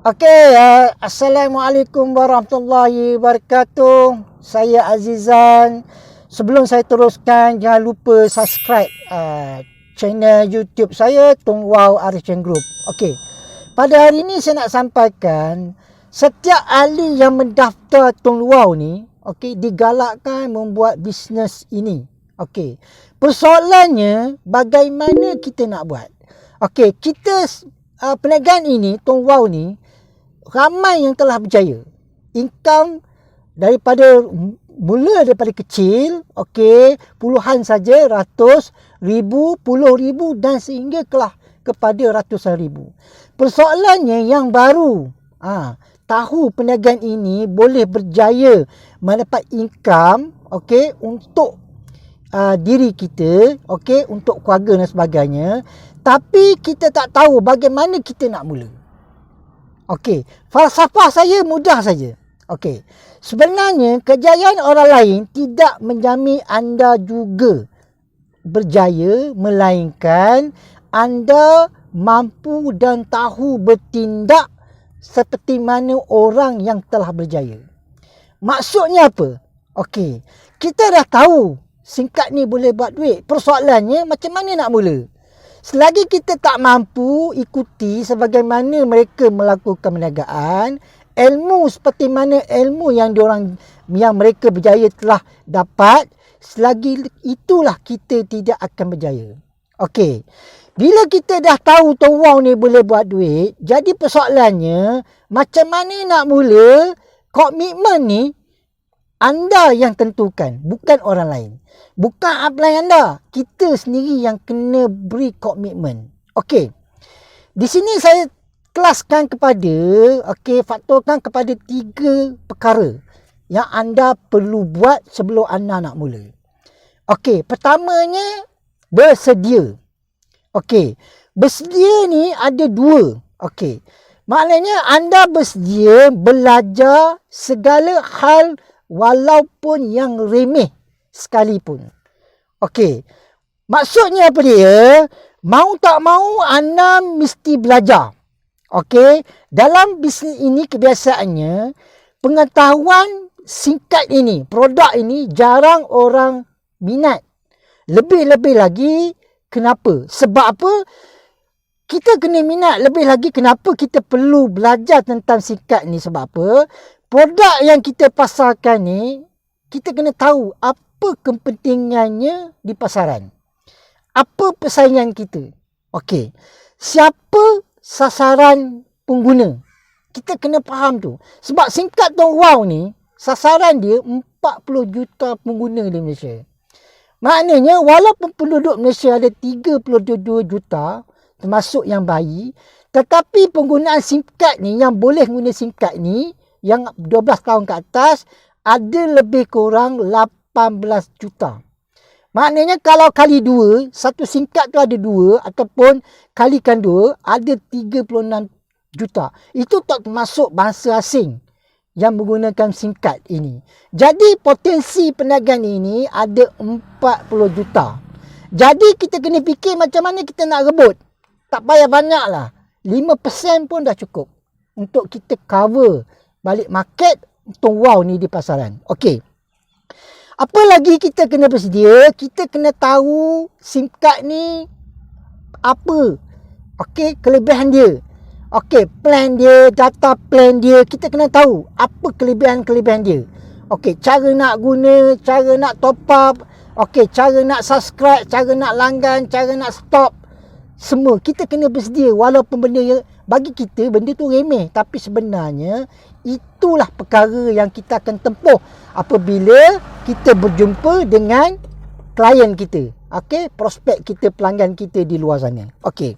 Okey, Assalamualaikum warahmatullahi wabarakatuh. Saya Azizan. Sebelum saya teruskan, jangan lupa subscribe channel YouTube saya, Tung Wow Artisan Group. Okey. Pada hari ini saya nak sampaikan, setiap ahli yang mendaftar Tung Wow ni, okey, digalakkan membuat bisnes ini. Okey. Persoalannya, bagaimana kita nak buat? Okey, kita perniagaan ini, Tung Wow ni, ramai yang telah berjaya. Income daripada kecil, okey, puluhan saja, ratus ribu, puluh ribu dan sehingga kepada ratusan ribu. Persoalannya yang baru, tahu perniagaan ini boleh berjaya mendapat income, okey, untuk diri kita, okey, untuk keluarga dan sebagainya, tapi kita tak tahu bagaimana kita nak mula. Okey, falsafah saya mudah saja. Okey, sebenarnya kejayaan orang lain tidak menjamin anda juga berjaya, melainkan anda mampu dan tahu bertindak seperti mana orang yang telah berjaya. Maksudnya apa? Okey, kita dah tahu singkat ni boleh buat duit. Persoalannya macam mana nak mula? Selagi kita tak mampu ikuti sebagaimana mereka melakukan perniagaan, ilmu seperti mana ilmu yang mereka berjaya telah dapat, selagi itulah kita tidak akan berjaya. Okey. Bila kita dah tahu Tung Wow ni boleh buat duit, jadi persoalannya macam mana nak mula? Komitmen ni anda yang tentukan, bukan orang lain. Bukan upline anda. Kita sendiri yang kena beri komitmen. Okey. Di sini saya kelaskan faktorkan kepada 3 perkara yang anda perlu buat sebelum anda nak mula. Okey, pertamanya bersedia. Okey. Bersedia ni ada 2. Okey. Maknanya anda bersedia belajar segala hal walaupun yang remeh sekalipun. Okey. Maksudnya apa dia? Mau tak mau anda mesti belajar. Okey. Dalam bisnes ini kebiasaannya pengetahuan singkat ini, produk ini jarang orang minat. Lebih-lebih lagi kenapa? Sebab apa? Kita kena minat. Lebih lagi kenapa kita perlu belajar tentang singkat ni? Sebab apa? Produk yang kita pasarkan ni, kita kena tahu apa kepentingannya di pasaran. Apa persaingan kita. Okey. Siapa sasaran pengguna. Kita kena faham tu. Sebab singkat Tung Wow ni, sasaran dia 40 juta pengguna di Malaysia. Maknanya walaupun penduduk Malaysia ada 32 juta, termasuk yang bayi, tetapi penggunaan singkat ni, yang boleh guna singkat ni, yang 12 tahun ke atas, ada lebih kurang 18 juta. Maknanya kalau kali 2, satu singkat tu ada 2, ataupun kalikan 2, ada 36 juta. Itu tak termasuk bangsa asing yang menggunakan singkat ini. Jadi potensi perniagaan ini ada 40 juta. Jadi kita kena fikir macam mana kita nak rebut. Tak payah banyak lah. 5% pun dah cukup untuk kita cover balik market Tung Wow ni di pasaran. Okey. Apa lagi kita kena bersedia? Kita kena tahu singkat ni apa. Okey, kelebihan dia. Okey, plan dia, data plan dia, kita kena tahu apa kelebihan-kelebihan dia. Okey, cara nak guna, cara nak top up, okey, cara nak subscribe, cara nak langgan, cara nak stop. Semua kita kena bersedia walaupun benda yang bagi kita benda tu remeh, tapi sebenarnya itulah perkara yang kita akan tempuh apabila kita berjumpa dengan klien kita. Okey, prospek kita, pelanggan kita di luar sana. Okey.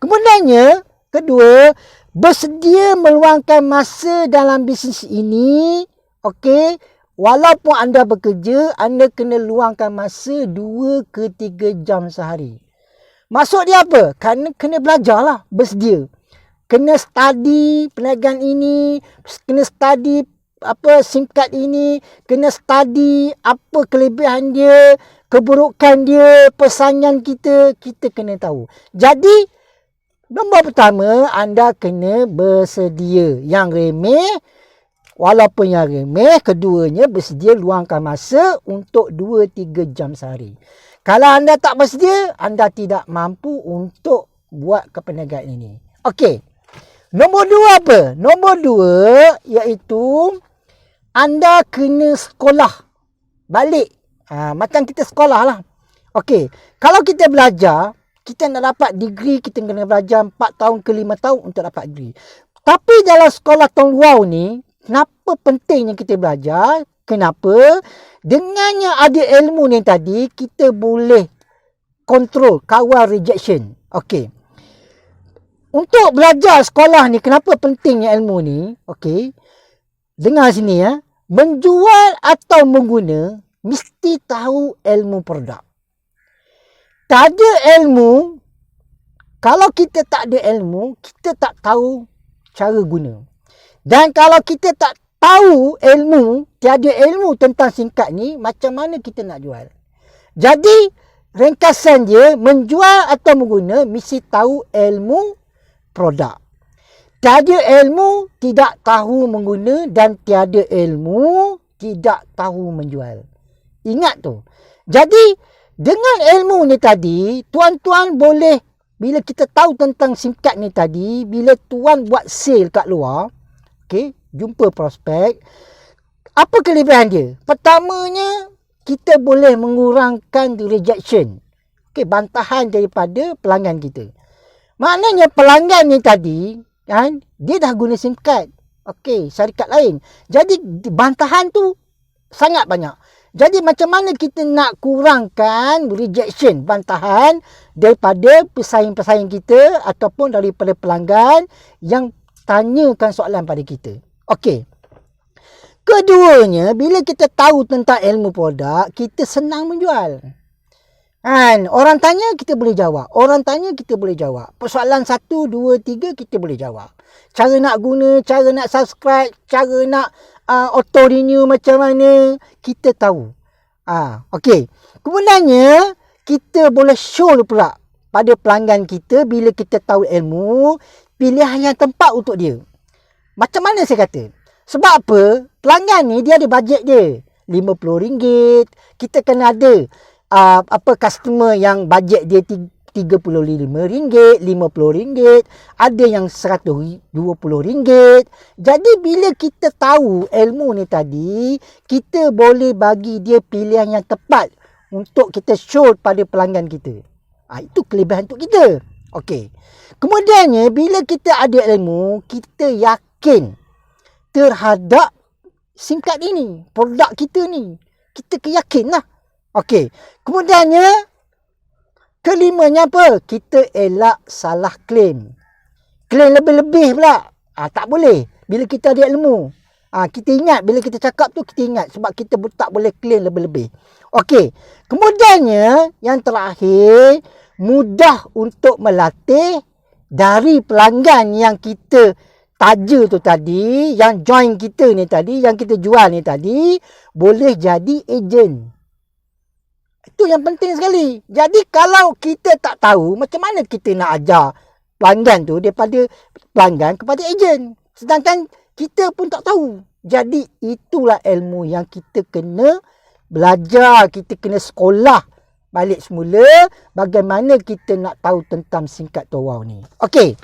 Kemudiannya, kedua, bersedia meluangkan masa dalam bisnes ini. Okey, walaupun anda bekerja, anda kena luangkan masa 2 ke 3 jam sehari. Maksud dia apa? Kena belajarlah, bersedia. Kena study perniagaan ini, kena study singkat ini, kena study apa kelebihan dia, keburukan dia, persaingan kita kena tahu. Jadi Nombor pertama, anda kena bersedia. Yang remeh, walaupun yang remeh, keduanya bersedia luangkan masa untuk 2-3 jam sehari. Kalau anda tak bersedia, anda tidak mampu untuk buat keperniagaan ini. Okey. Nombor 2 apa? Nombor 2 iaitu anda kena sekolah balik. Macam kita sekolah lah. Okey. Kalau kita belajar, kita nak dapat degree, kita kena belajar 4 tahun ke 5 tahun untuk dapat degree. Tapi dalam sekolah Tong Luau ni, kenapa pentingnya kita belajar? Kenapa? Dengannya ada ilmu ni tadi, kita boleh kontrol, kawal rejection. Okey. Untuk belajar sekolah ni, kenapa pentingnya ilmu ni? Okey. Dengar sini ya. Menjual atau mengguna, mesti tahu ilmu produk. Tak ada ilmu, kalau kita tak ada ilmu, kita tak tahu cara guna. Dan kalau kita tak tahu ilmu, tiada ilmu tentang singkat ni, macam mana kita nak jual? Jadi, ringkasan dia, menjual atau mengguna, mesti tahu ilmu produk. Tiada ilmu, tidak tahu mengguna, dan tiada ilmu, tidak tahu menjual. Ingat tu. Jadi, dengan ilmu ni tadi, tuan-tuan boleh, bila kita tahu tentang singkat ni tadi, bila tuan buat sale kat luar, okay, jumpa prospek, apa kelebihan dia? Pertamanya, kita boleh mengurangkan rejection. Okay, bantahan daripada pelanggan kita. Maknanya pelanggan ni tadi, kan, dia dah guna SIM card. Okay, syarikat lain. Jadi, bantahan tu sangat banyak. Jadi macam mana kita nak kurangkan rejection, bantahan daripada pesaing-pesaing kita ataupun daripada pelanggan yang tanyakan soalan pada kita. Okey. Keduanya, bila kita tahu tentang ilmu produk, kita senang menjual. Kan, orang tanya kita boleh jawab. Orang tanya kita boleh jawab. Persoalan 1, 2, 3 kita boleh jawab. Cara nak guna, cara nak subscribe, cara nak auto renew macam mana, kita tahu. Okey. Kemudiannya, kita boleh show pula pada pelanggan kita bila kita tahu ilmu, pilihan yang tepat untuk dia. Macam mana saya kata? Sebab apa? Pelanggan ni dia ada bajet dia. RM50. Kita kena ada customer yang bajet dia RM35, RM50, ada yang RM120. Jadi bila kita tahu ilmu ni tadi, kita boleh bagi dia pilihan yang tepat untuk kita show pada pelanggan kita. Itu kelebihan untuk kita. Okey. Kemudiannya, bila kita ada ilmu, kita yakin terhadap singkat ini, produk kita ni. Kita yakin lah. Okey. Kemudiannya, kelimanya apa? Kita elak salah claim. Claim lebih-lebih pula. Tak boleh. Bila kita ada ilmu. Kita ingat. Bila kita cakap tu, kita ingat. Sebab kita tak boleh claim lebih-lebih. Okey. Kemudiannya, yang terakhir, mudah untuk melatih dari pelanggan yang kita taja tu tadi, yang join kita ni tadi, yang kita jual ni tadi, boleh jadi ejen. Itu yang penting sekali. Jadi kalau kita tak tahu, macam mana kita nak ajar pelanggan tu daripada pelanggan kepada ejen? Sedangkan kita pun tak tahu. Jadi itulah ilmu yang kita kena belajar, kita kena sekolah balik semula bagaimana kita nak tahu tentang singkat Tong Wow ni. Okey.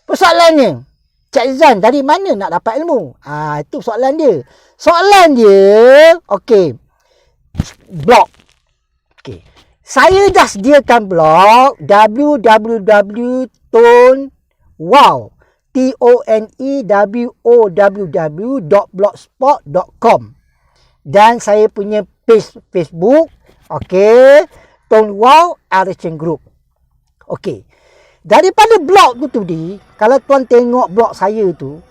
Persoalannya, Cik Zan, dari mana nak dapat ilmu? Itu soalan dia. Soalan dia, okey. Blog. Okey. Saya dah sediakan blog www.tonewow.blogspot.com dan saya punya page Facebook, okey, Tong Wow Action Group. Okey. Daripada blog tu tadi, kalau tuan tengok blog saya tu,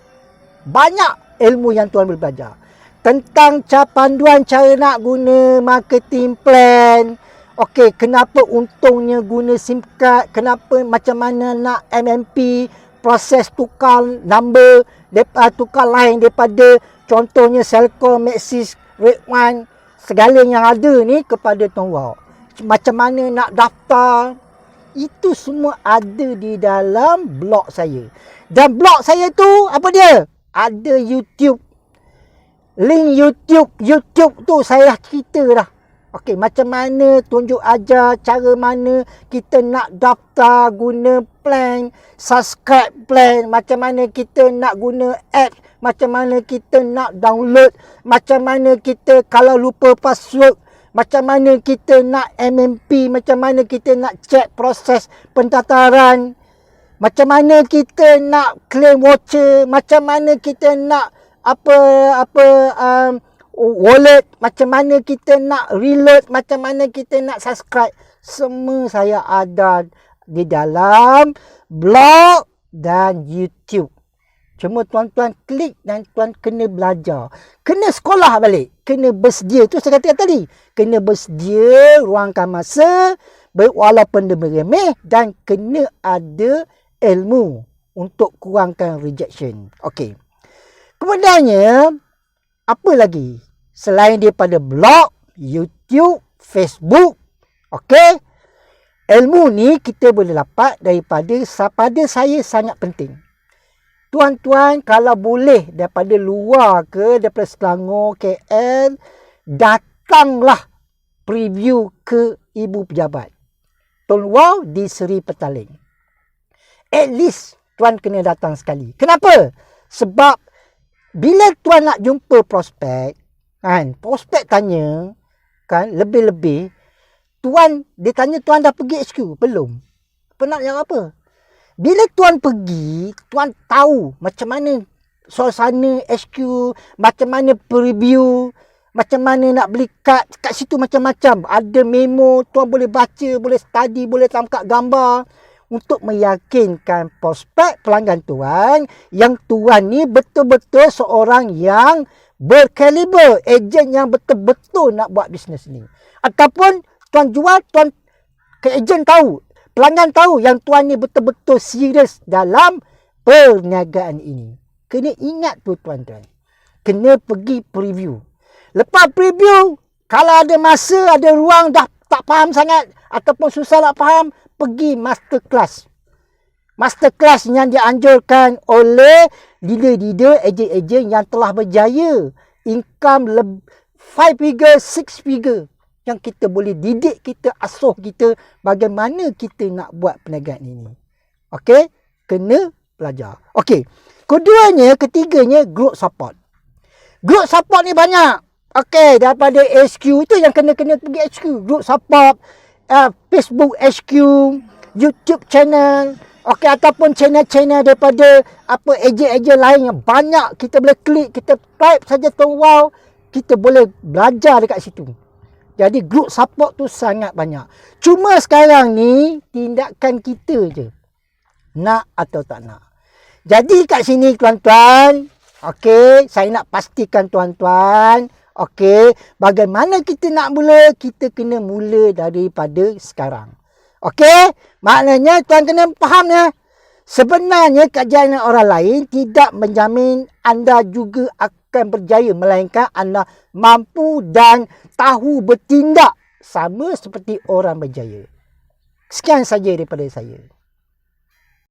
banyak ilmu yang tuan boleh belajar. Tentang panduan cara nak guna marketing plan. Okey, kenapa untungnya guna SIM card, kenapa macam mana nak MMP, proses tukar number, tukar line daripada contohnya Celcom, Maxis, Red One, segala yang ada ni kepada Tong Wow. Macam mana nak daftar, Itu semua ada di dalam blog saya. Dan blog saya tu apa dia? Ada YouTube. Link YouTube. YouTube tu saya dah cerita dah. Okey, macam mana tunjuk ajar cara mana kita nak daftar guna plan, subscribe plan, macam mana kita nak guna app, macam mana kita nak download, macam mana kita kalau lupa password, macam mana kita nak MMP, macam mana kita nak check proses pendaftaran, macam mana kita nak claim voucher, macam mana kita nak wallet, macam mana kita nak reload, macam mana kita nak subscribe. Semua saya ada di dalam blog dan YouTube. Cuma tuan-tuan klik dan tuan kena belajar. Kena sekolah balik. Kena bersedia. Tu saya kata tadi. Kena bersedia, ruangkan masa, walaupun dia meremeh, dan kena ada ilmu untuk kurangkan rejection. Okey. Kemudiannya, apa lagi? Selain daripada blog, YouTube, Facebook, okey, ilmu ni kita boleh dapat daripada saya sangat penting. Tuan-tuan, kalau boleh daripada luar ke, daripada Selangor, KL, datanglah preview ke Ibu Pejabat Tun Wow di Seri Petaling. At least tuan kena datang sekali. Kenapa? Sebab bila tuan nak jumpa prospek, kan, prospek tanya, kan, lebih-lebih, dia tanya tuan dah pergi HQ? Belum. Apa nak jawab apa? Bila tuan pergi, tuan tahu macam mana suasana HQ, macam mana preview, macam mana nak beli kad. Kat situ macam-macam. Ada memo, tuan boleh baca, boleh study, boleh tangkap gambar. Untuk meyakinkan prospek pelanggan tuan, yang tuan ni betul-betul seorang yang berkaliber, ejen yang betul-betul nak buat bisnes ni. Ataupun tuan jual, tuan ke ejen tahu, pelanggan tahu yang tuan ni betul-betul serius dalam perniagaan ini. Kena ingat tu tuan-tuan. Kena pergi preview. Lepas preview, kalau ada masa, ada ruang, dah tak faham sangat ataupun susah nak faham, pergi masterclass. Masterclass yang dianjurkan oleh leader-leader, ejen-ejen yang telah berjaya. Income 5 figure, 6 figure. Yang kita boleh didik, kita asuh kita bagaimana kita nak buat perniagaan ini. Okey? Kena belajar. Okey. Ketiganya, group support. Group support ni banyak. Okey, daripada HQ itu yang kena pergi HQ. Group support, Facebook HQ, YouTube channel, okey, ataupun channel-channel daripada ejen-ejen lain yang banyak. Kita boleh klik, kita type saja Tun Wow, kita boleh belajar dekat situ. Jadi group support tu sangat banyak. Cuma sekarang ni tindakan kita je, nak atau tak nak. Jadi kat sini tuan-tuan, okey, saya nak pastikan tuan-tuan, okey, bagaimana kita nak mula? Kita kena mula daripada sekarang. Okey, maknanya tuan kena faham ya. Sebenarnya kajian orang lain tidak menjamin anda juga akan berjaya, melainkan anda mampu dan tahu bertindak sama seperti orang berjaya. Sekian saja daripada saya.